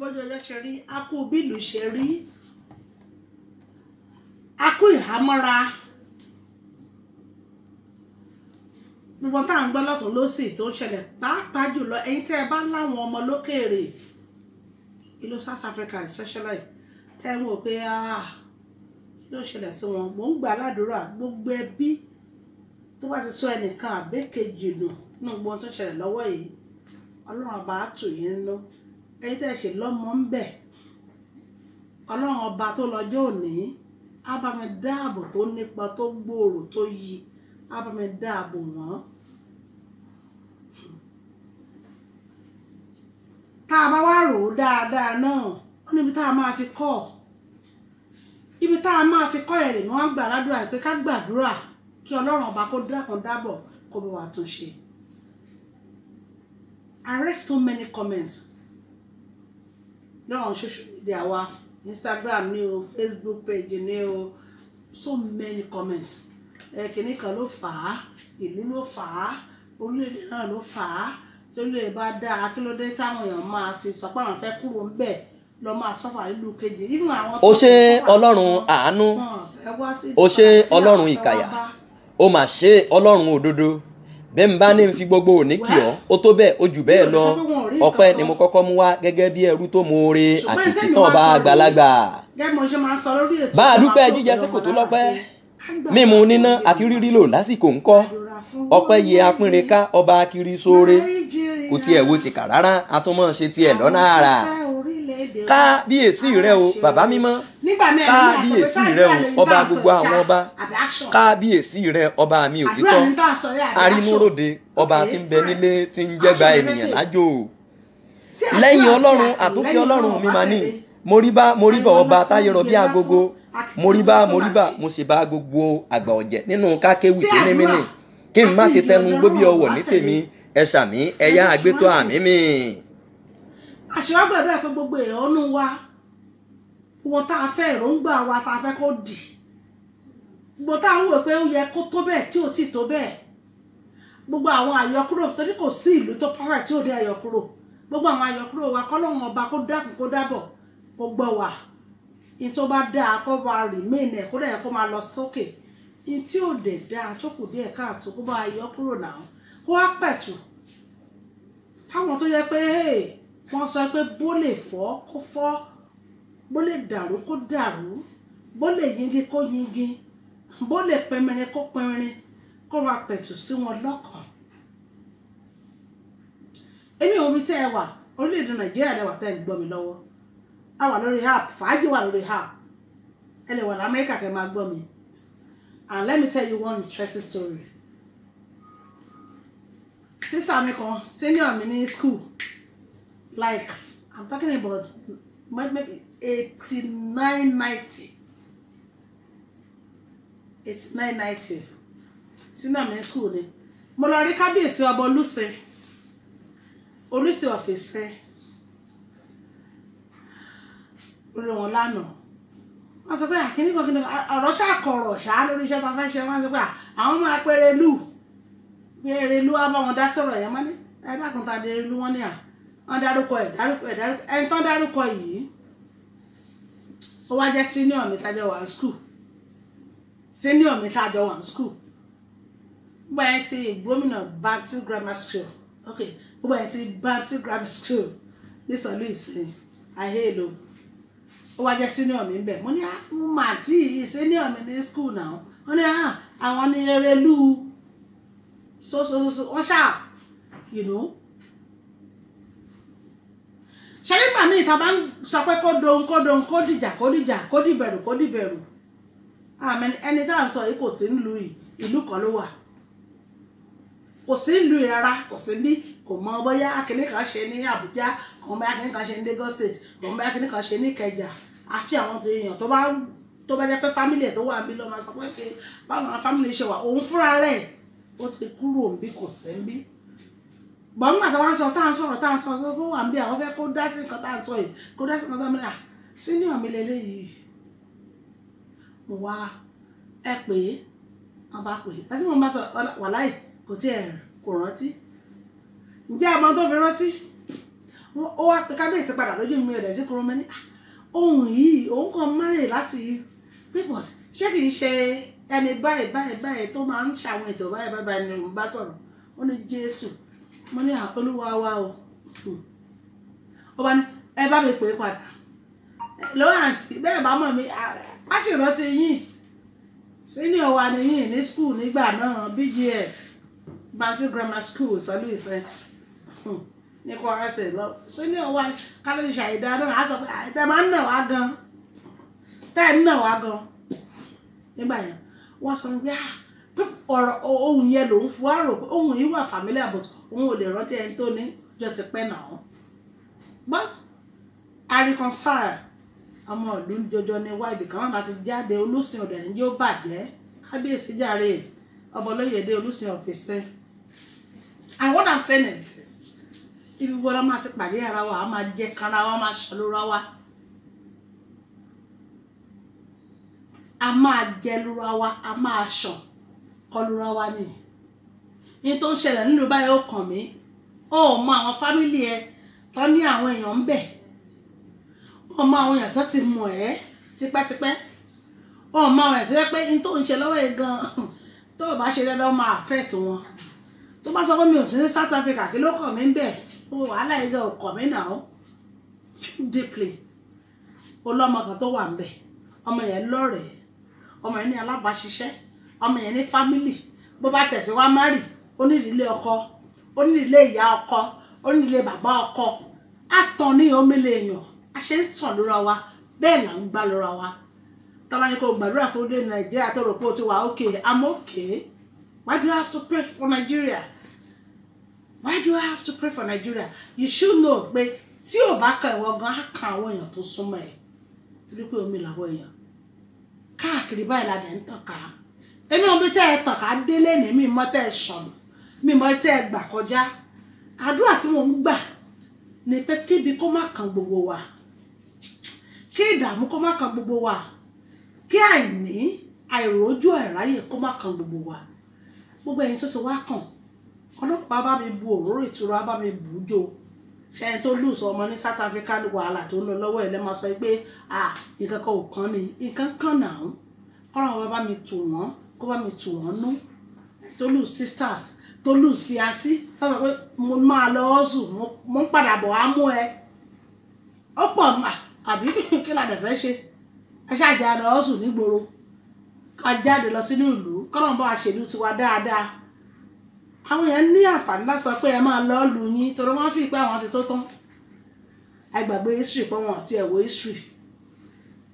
bọ́jọ́ ọjọ́ ṣe rí a kú bílù ṣe rí a kú ìhámọ́ra gbogbo tá à ń gbọ́ lọ́tún lósì tó ń ṣẹlẹ̀ pàápàá jùlọ ẹ̀yin tẹ́ ẹ bá láwọn ọmọ lókèèrè ìlú South Africa especially tẹ́ ẹ wò pé kí ló ṣẹlẹ̀ sí wọn mò ń gbà ládùúrà gbogbo ẹbí tó bá ti sọ ẹnìkan àbẹ́kejì nù nínú gbogbo tó ṣẹlẹ̀ lọ́wọ́ yìí Ọlọ́run ọba á tù yín nínú ẹ̀yin tẹ́ ẹ ṣe lọ́mọ ń bẹ̀ Ọlọ́run ọba tó lọ́jọ́ òní á bá mi dáàbò tó nípa tó gbòòrò tó yí á bá mi dáàbò wọ́n. tá a bá wá rò ó dáadáa náà ó níbi tá a máa fi kọ́ ibi tá a máa fi kọ́ ẹ̀rì ni wọ́n gbà ládùúrà pé ká gbàdúrà kí Ọlọ́run ọba kó dákun dábọ̀ kó bá wa tún ṣe. I read so many comments on social media wa Instagram ni o Facebook page ni o so many comments kìíní kan ló fà á ìlú ló fà á orílẹ̀-èdè náà ló fà á tí orílẹ̀-èdè bá dáa kí ló dé táwọn èèyàn máa fi sọ pé àwọn fẹ́ kúrò ń bẹ̀ lọ máa sọ́fà nílùú kejì nínú àwọn ó ṣe Ọlọ́run àánú ó ṣe Ọlọ́run ìkàyà ó mà ṣe Ọlọ́run òdodo bẹ́ẹ̀ ń bá ní fi gbogbo òní kì ọ́ ó tó bẹ́ẹ̀ ó jù bẹ́ẹ̀ lọ ọpẹ́ ni mo kọ́kọ́ mú wá gẹ́gẹ́ bí ẹrú tó moore àti títàn bá àgbàlagbà bá a dúpẹ́ jíjẹ sí kò tó lọ́pẹ́ mímu níná àti rírí lò lásìkò ńkọ́ ọpẹ́ yẹ apínreka ọba akiri sóore kò tiẹ̀ wo tìkà rárá a tún mọ̀ ṣe tiẹ̀ lọ́nà àrà kábíyèsí rẹ o bàbá mímọ́ kábíyèsí rẹ o ọba gbogbo àwọn ọba kábíyèsí rẹ ọba mi òtítọ́ arínúròde ọba tí ń bẹ nílé tí ń jẹ́gba ènìyàn lájò lẹ́yìn Ọlọ́run àtúnfi Ọlọ́run mi máa ní mo rí bá ọba táyé rọ bí agogo mo rí bá mo sì bá gbogbo àgbà ọ̀jẹ̀ nínú kákéwì tó ní mí nì kí n má ṣe tẹnu gbóbi ọwọ̀ ní tèmi ẹ ṣàmì ẹ̀yà àgbétọ́ àmì mi. àṣewágbà bẹ́ẹ̀ pé gbogbo ìrọ́nú wa wọn tá a fẹ́ èròǹgbà wa tá a fẹ́ kó dì gbogbo tá a wò pé ó yẹ kó tó bẹ́ẹ̀ tí ò tí tó bẹ́ẹ̀ gbogbo àwọn àyọkúrò torí kò sí ìlú tó pàrọ̀ tí ò dé àyọkúrò gbogbo àwọn àyọkúrò wa kọ́lọ́run ọba kó dákun kó dábọ̀ kó gbọ́ wà ní tó bá dáa kó bá remain ẹ̀ kó dẹ̀ kó máa lọ sókè ní tí ò dẹ̀ dáa tó kù díẹ̀ káàtó kó bá àyọkúrò náà kó wá pẹ̀tù fáwọn tó yẹ pé wọ́n sọ pé bó lè fọ́ kó fọ́ bó lè dàrú kó dàrú bó lè yingi kó yingi bó lè pẹmẹrin kó pẹmẹrin kó wá pẹ̀tù sí wọn lọ́kàn. èmi ò rí tẹ́ ẹ wà orílẹ̀-èdè Nàìjíríà lẹ́wà tẹ́ ẹ gbọ́ mi lọ́wọ́ a wà lórí app fàájì wà lórí app ẹ lè wà lamẹ́ríkà kẹ́ máa gbọ́ mi and let me tell you one interesting story. Sister mi kan senior mi ní school like I'm talking about maybe 89-90 senior mi ní school ni mo lọ rí kábíyèsí ọba Olúṣe ọ̀fẹ́sẹ̀ orí wọn lánàá wọ́n sọ pé àkíní kan kíni ọ̀rọ̀ ṣàkọ̀rọ̀ ṣáá lórí iṣẹ́ tó fẹ́ ṣe wọ́n sọ pé àwọn máa pẹ́rẹ́lú á bá wọn dá sọ̀rọ̀ yẹn mọ́ni ẹ̀dákùn ta dérelú wọn ní wọ́n dárúkọ ẹni tán dárúkọ yìí ó wá jẹ́ senior mi tájọ wà ní school gbogbo ẹni tí gómìnà Baptist Grammar School gbogbo ẹni tí Baptist Grammar School ní sọ̀lú ìsìn àhélò ó wá jẹ́ senior mi ń bẹ̀ mo ní mo mà tí senior mi ní school náà wọ́n ní àwọn ní erelú so wọ́n ṣáà ṣe nígbà míì ta bá ń sọ pé kó dohun kó dìjà kó dìbẹ̀rù ẹni tá à ń sọ yìí kò sí nílùú ìlú kan ló wà kò sí nílùú rárá kò sí ní kò mọ bóyá akíní kan ṣe ní Àbújá kò mọ akíní kan ṣe ní Lagos State kò mọ akíní kan ṣe ní Ìkẹjà àfi àwọn èèyàn tó bá jẹ́ pé fámìlì ẹ̀ tó wà níbí ló máa sọ pé báwọn fámìlì ṣe wà òun fúnra rẹ̀ ó ti kúrò níbí kò sẹ́ńbí bọ́n nígbà tí wọ́n sọ tá à ń sọ̀rọ̀ tó wà níbí àwọn fẹ́ kó dá sí nǹkan tá à ń sọ yìí kó dá sí nǹkan tó mìíràn senior mi lélẹ́yìí mo wá ẹ pé wọ́n bá pè é tí mo bá sọ wàláì kò tí ẹ̀ kò rántí ǹjẹ́ àmọ́ tó fi rántí ó wá pé kábíyèsí padà lójú mi rẹ̀ sí kúrò mẹ́ni ohun yìí òun kan márè láti pípọ̀ ṣé kìí ṣe ẹni báyìí tó máa ń ṣàwọn ètò báyìí ni mo bá sọ̀rọ̀ ó ní Jésù mo ní Olúwa wa o ó bá ní ẹ bá mi pè é padà lọ́wọ́ àǹtí bẹ́ẹ̀ bá mọ̀ mi á sì rántí yín senior wa ni yín ní school nígbà náà BGS Baptist Grammar School sọlú ìṣe ní Kwara State lọ senior wa kálí ṣàìdá náà á sọ pé tẹ máa ń nà wá gan tẹ ń nà wá gan nígbà yẹn wọ́n sọ pé ọ̀rọ̀ ohun yẹn lòun fún wa rò pé ohun yìí wà familiar but òun ò lè rántí ẹni tó ní ọjọ́ ti pẹ́ náà but I reconcile ọmọ ìlú jọjọ ní wá ibì kan láti jáde Olúsìn ọ̀dẹ̀ ní yóò bàjẹ́ kábíyèsí jàre ọba olóyèdè Olúsìn ọ̀fẹ́sẹ́ and what I'm saying is this ibi gbọ́dọ̀ máa ti pàdé ara wa a máa jẹ́ kára wa máa ṣọlọ́ra wa a máa jẹlura wa a máa ṣàn kọlura wa ni ní tó ń ṣẹlẹ̀ nínú báyìí ó kàn mí ó mọ àwọn fámìlì ẹ tó ní àwọn èèyàn ń bẹ̀ ọmọ àwọn èèyàn tó ti mọ̀ ẹ́ tipẹ́tipẹ́ ọmọ àwọn èèyàn tó yẹ pé ní tó ń ṣe lọ́wọ́ ẹ̀ gan tó bá ṣe dandan máa affect wọn tó bá sọ pé mi ò sí ní South Africa kí ló kàn mí ń bẹ̀ ó wàhálà ẹ̀ gan ò kàn mí náà deeply ọlọ́mọ kan tó wà ń bẹ̀ ọmọ yẹn lọ́rẹ̀ẹ́ ọmọ yẹn ní alábàáṣiṣẹ́ ọmọ yẹn ní family bó bá tẹ̀ sí wá márì ó ní ìdílé ọkọ ó ní ìdílé ìyá ọkọ ó ní ìdílé bàbá ọkọ àtọ̀ ní omele èèyàn a ṣe ń sàn lóra wa bẹ́ẹ̀ là ń gbá lóra wa tọ́ba ní kò gbàdúrà fún orílẹ̀ Nàìjíríà tó rò pé ó ti wà okay I'm okay why do you have to pray for Nigeria why do you have to pray for Nigeria you should know pé tí ò bá kan ìwọ gan á kan àwọn èèyàn tó súnmọ́ ẹ̀ torí pé omi làwọn èèyàn káàkiri báyìí la dẹ̀ ń tàn ká èmi ò bí tẹ́ ẹ tàn ká délé ní mi mọ́ tẹ́ ẹ sọ̀nù mi mọ́ tẹ́ ẹ gbà kọjá àdúrà tí mo ń gbà ni pé kíbi kó má kan gbogbo wa kí ìdààmú kó má kan gbogbo wa kí àìní àìrójú àìráyè kó má kan gbogbo wa gbogbo ẹ̀yin tó ti wá kàn ọlọ́pàá bá mi bu òróró ìtura bá mi bù ú jò ṣẹ́yìn tó lù sọ ọmọ ní South Africa ní wàhálà tó ń lọ lọ́wọ́ ẹ̀ lẹ́mọ̀ sọ pé nǹkan kan ò kàn ní nǹkan kan náà kọ́ra bá mi tù wọ́n kó bá mi tù wọ́n nú tó lù sisters tó lù fiasí tó sọ pé mo máa lọ ọ́sùn mo ń padà bọ̀ wá mú ẹ ó pọ̀ àbí kí la dẹ̀ fẹ́ ṣe ẹ ṣáàjà lọ ọ́sùn nígboro ká jáde lọ sínú ìlú kọ́ra bá wa ṣèlú tiwa dáadáa àwọn èèyàn ní àǹfààní láti sọ pé ẹ máa lọ lù yín torí wọ́n fi pé àwọn ti tó tán àgbàgbé history pé wọn àti ẹ̀wọ̀ history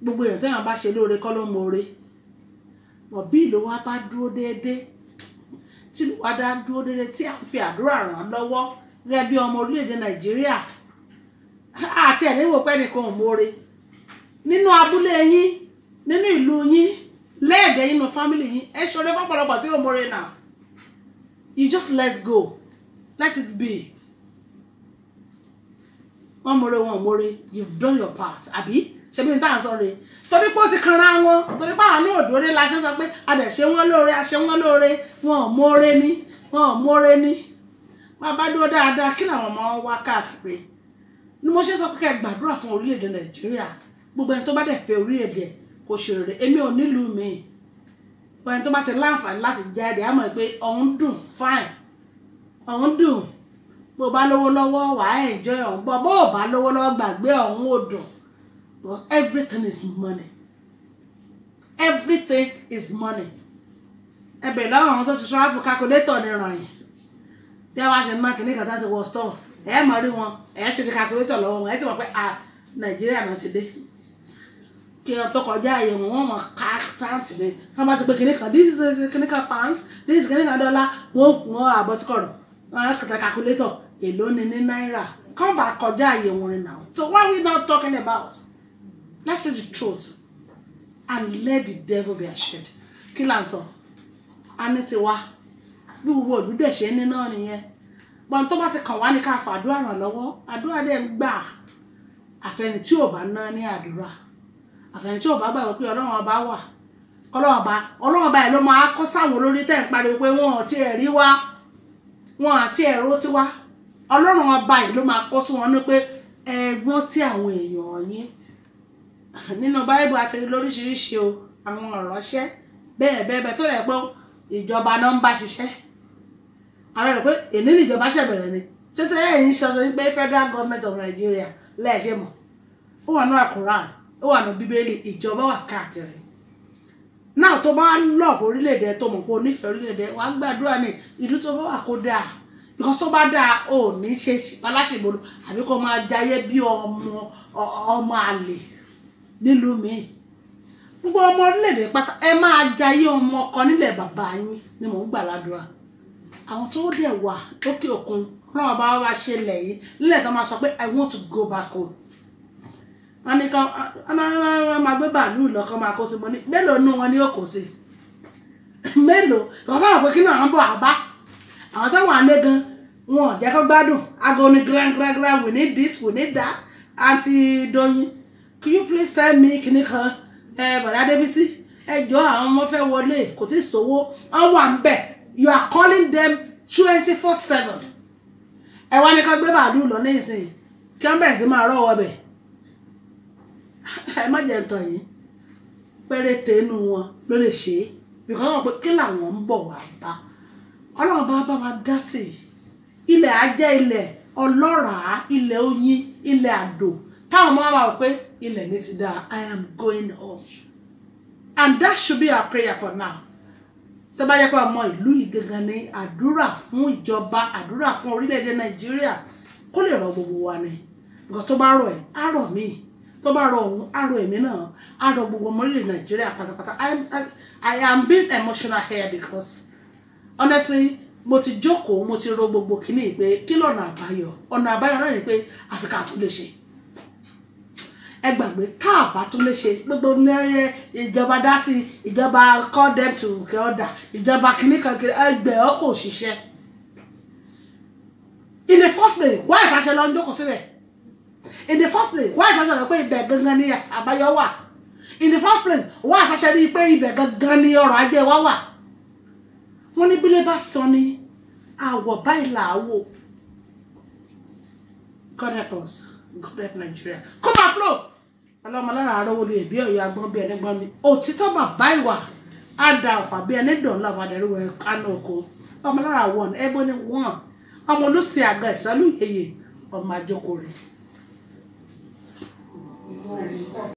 gbogbo èèyàn téèyàn bá ṣe lóore kọ́ ló mọ̀ọ́re bọ̀ bí ìlú wa bá dúró déédéé tí ìlú wa dá dúró déédéé tí à ń fi àdúrà ràn lọ́wọ́ gẹ́gẹ́ bí ọmọ orílẹ̀-èdè Nàìjíríà àti ẹ̀ níwò pé nìkan ò mọ̀ọ́re nínú abúlé yín nínú ìlú yín lẹ́ẹ̀dẹ̀ yín nínú fámìlì yín ẹ ṣọlẹ́ fọ́pọ̀lọpọ̀ tí ò mọ̀ọ́re náà. You just let go. Let it be. One more, you've done your part. Àbí? Ṣé bí n tá sorry. Torí pé ó ti kanra wọn. Torí pé àwọn náà dóore la ṣe sọ pé a dẹ̀ ṣe wọ́n lóore, a ṣe wọ́n lóore. Wọn ò mọ̀ọ́re ní. Wọn ò mọ̀ọ́re ní. Wọ́n bá dúró dáadáa kí làwọn ọmọ wá káàkiri. Ni mo ṣe sọ pé kẹ́ gbàdúrà fún orílẹ̀-èdè Nàìjíríà. Gbogbo ẹni tó bá dẹ̀ fẹ́ orílẹ̀-èdè kò ṣe rere. Èmi ò nílùú mi. When tó bá ṣe láǹfààní láti jáde á mọ̀ pé ọ̀hún dùn fine ọ̀hún dùn bó bá lówó lọ́wọ́ wà á enjoy ọ̀hún bó bá lówó lọ́wọ́ gbàgbé ọ̀hún ò dùn because everything is money everything is money ẹbẹ̀ lọ́wọ́ àwọn tó ti ṣọ́ àfọ calculator ní ìrànyìn bí a bá ti máa kìíní kàtà ti wọ store ẹ̀ mọ̀ rí wọn ẹ̀ ti rí calculator lọ́wọ́ wọn ẹ̀ ti mọ̀ pé Nàìjíríà náà ti dé kí ọ tó kọjá àyè wọn mọ káàtì ní wọn bá ti pé kìnìkan this is kìnìkan pounds this is kìnìkan dollar wọn àbọ̀ sí kọ̀rọ̀ wọn á kàtà calculator èló ni ní náírà kàn bá kọjá àyè wọn rìn náà so what are we now talking about let's say the truth and let the devil be ashamed kí là ń sọ a ní ti wá bí gbogbo òdúdẹ̀ ṣe ní náà nìyẹn gbọ́n tó bá ti kàn wá ní ká fàdúrà ràn lọ́wọ́ àdúrà dẹ̀ ń gbà àfẹni tí ò bá ná ní àdúrà àfẹni tí ò bá gbàgbọ́ pé Ọlọ́run ọba wà Ọlọ́run ọba ẹ̀ ló máa kọ́ sáwọn olórí tẹ̀ ń pariwo pé wọn ò tiẹ̀ rí wá wọn àti ẹ̀rọ tí wá Ọlọ́run ọba yìí ló máa kọ́ sí wọn ní pé ẹ rántí àwọn èèyàn yín nínú Báíbù àti lóríṣiríṣi o àwọn ìránṣẹ́ bẹ́ẹ̀ tó rẹ̀ pé ìjọba náà ń bá ṣiṣẹ́ àwọn rẹ̀ pé èní níjọba ṣẹ̀bẹ̀rẹ̀ ni ṣé tẹ́ ẹ̀yìn sọ pé Federal Government of Nigeria lẹ́ẹ̀ṣẹ̀ mọ̀ ó wà ní Quran ó wà ní Bíbélì ìjọba wà káàkiri náà tó bá lọ́ọ̀fù orílẹ̀-èdè tó mọ̀ pé onífẹ̀ẹ́ orílẹ̀-èdè wà á gbàdúrà ní ìlú tó bá wà kó dáa because tó bá dáa ò ní ṣe aláṣẹ̀bọ̀lù àbí kó máa jayé bí ọmọ àlè nílùú mi gbogbo ọmọ orílẹ̀-èdè pátá ẹ máa jayé ọmọ ọkọ nílẹ̀ bàbá yín ni mò ń gbà ládùúrà àwọn tó dẹ̀ wà lókè òkun náà bá wá ṣe lẹ̀ yìí nílẹ̀ tó máa sọ pé I want to go back home wọ́n ní kan máa gbé bàálù lọ́kọ́ máa kó sí mọ́ ní mélòó nú wọn ni ó kó sí mélòó ìkọ́sọ́ àwọn pé kí náà wọ́n bọ̀ àbá àwọn tó wà lé gan wọn ò jẹ́ kó gbádùn aago ní grand we need this we need that Aunty Doyin can you please send me kíní kan bàdá Débísí ẹjọ́ àwọn ọmọ fẹ́ wọlé kò tí ì sówó wọ́n wà ń bẹ̀ you are calling them 24/7 ẹ wá ní ká gbé bàálù lọ ní ìsìn kí wọ́n bẹ̀rẹ̀ sí máa rọ́wọ́ bẹ̀ ẹ má jẹ́ ntàn yín péréte inú wọn ló lè ṣe é because wọn pé kí làwọn ń bọ̀ wá bá Ọlọ́run bá wa dá sí ilẹ̀ ajẹ́ ilẹ̀ ọlọ́ràá ilẹ̀ oyin ilẹ̀ àdó táwọn ọmọ wa wọ pé ilẹ̀ ní ti dáa I am going home and that should be our prayer for now tó bá jẹ́ pé ọmọ ìlú yìí gangan ní àdúrà fún ìjọba àdúrà fún orílẹ̀-èdè Nàìjíríà kó lè rọ gbogbo wa ni because tó bá rọ ẹ̀ á rọ̀ mí tó bá rọ òun á rọ èmi náà á rọ gbogbo ọmọ orílẹ̀-èdè Nàìjíríà pátápátá I am being emotional here because honestly mo ti jókòó mo ti ro gbogbo kíní pé kí lọ́nà àbáyọ náà ni pé Áfíríkà tó lè ṣe ẹ gbàgbé tá a bá tó lè ṣe gbogbo ní ìjọba dá sí ìjọba call them to order ìjọba kíní kan ẹgbẹ́ ọkọ̀ òṣìṣẹ́ in the first place why ìfàṣẹ lọ ń jókòó síbẹ̀ in the first place why ìfàṣẹ lọ pé ibẹ̀ gangan ni àbáyọ wà in the first place why ìfàṣẹ rí pé ibẹ̀ gangan ni ọrọ̀ ajé wa wà wọ́n ní bílẹ̀ bá sọ ni àwọ̀ báyìí là á wò God help us God help Nigeria come on flow ọlọ́mọ lára àárọ̀wọ́ lè bí ọ̀yọ́ agbọ́n bí ẹni gbọ́n mi òtítọ́ bàbá ìwà á da ọ̀fà bí ẹni dọ̀ọ́lá àbàdàrú ẹ̀ kánú oko ọmọ lára wọn ẹgbẹ́ ni wọn ọmọ olùsìn àga ìsálú yeye ọmọ àjọkò rẹ̀.